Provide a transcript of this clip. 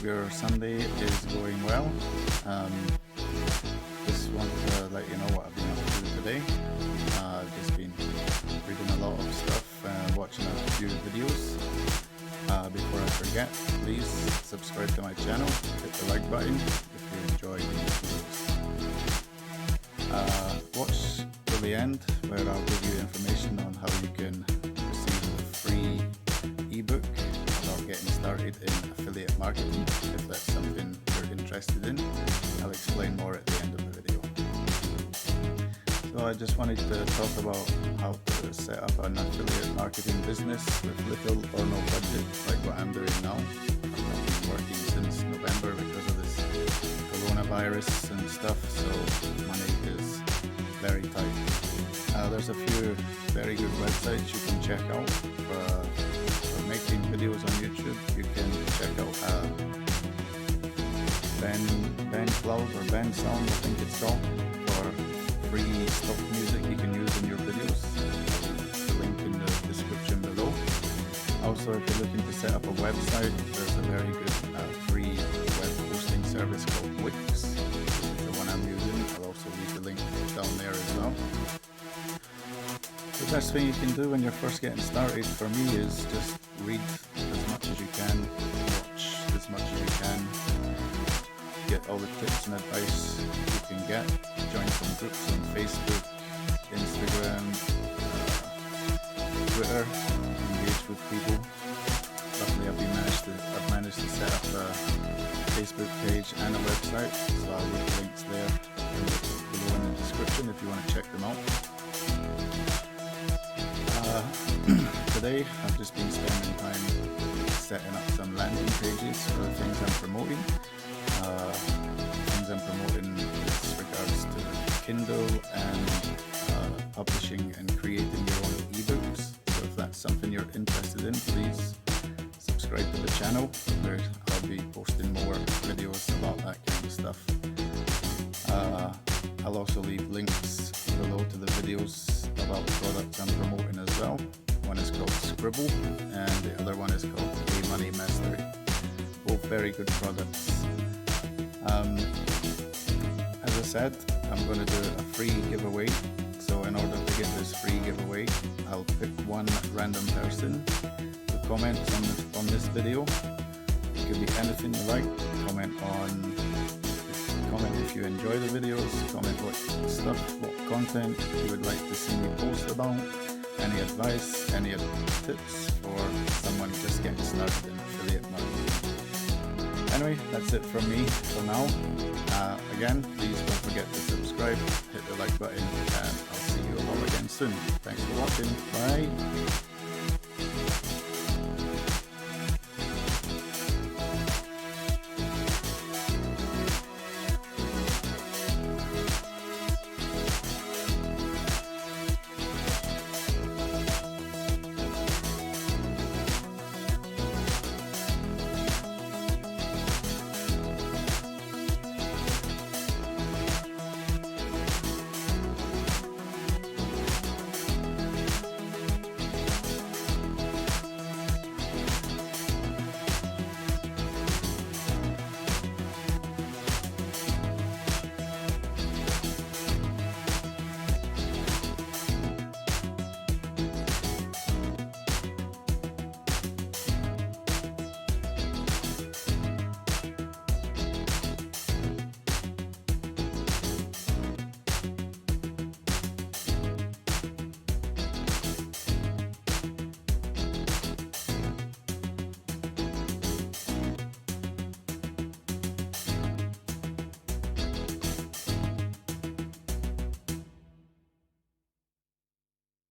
your Sunday is going well. Just want to let you know what I've been up to today. I've just been reading a lot of stuff and watching a few videos. Before I forget, please subscribe to my channel, hit the like button if you enjoy these videos. Watch till the end where I'll give you information on how you can receive a free ebook about getting started in affiliate marketing. If that's something you're interested in, I'll explain more at the end of the video. So I just wanted to talk about how to set up an affiliate marketing business with little or no budget, like what I'm doing now. I've been working since November because of this coronavirus and stuff, so money is very tight. There's a few very good websites you can check out for making videos on YouTube. You can check out BandCloud or BandSound, I think it's called, for free stock music you can use in your videos. The link in the description below. Also, if you're looking to set up a website, there's a very good free web hosting service called Wix. This is the one I'm using. I'll also leave the link down there as well. The best thing you can do when you're first getting started for me is just read as much as you can, watch as much as you can, get all the tips and advice you can get, join some groups on Facebook, Instagram, Twitter, engage with people. Luckily I've managed to set up a Facebook page and a website, so I'll leave links there below in the description if you want to check them out. Today I've just been spending time setting up some landing pages for the things I'm promoting. Things I'm promoting with regards to Kindle and publishing and creating your own ebooks. So if that's something you're interested in, please subscribe to the channel where I'll be posting more videos about that kind of stuff. I'll also leave links below to the videos about the products I'm promoting as well. One is called Scribble and the other one is called Money Mastery. Both very good products. As I said, I'm going to do a free giveaway. So in order to get this free giveaway, I'll pick one random person to comment on this video. It could be anything you like. Comment if you enjoy the videos, comment what content you would like to see me post about, any advice, any tips for someone just getting started in affiliate marketing. Anyway, that's it from me for now. Again, please don't forget to subscribe, hit the like button, and I'll see you all again soon. Thanks for watching. Bye.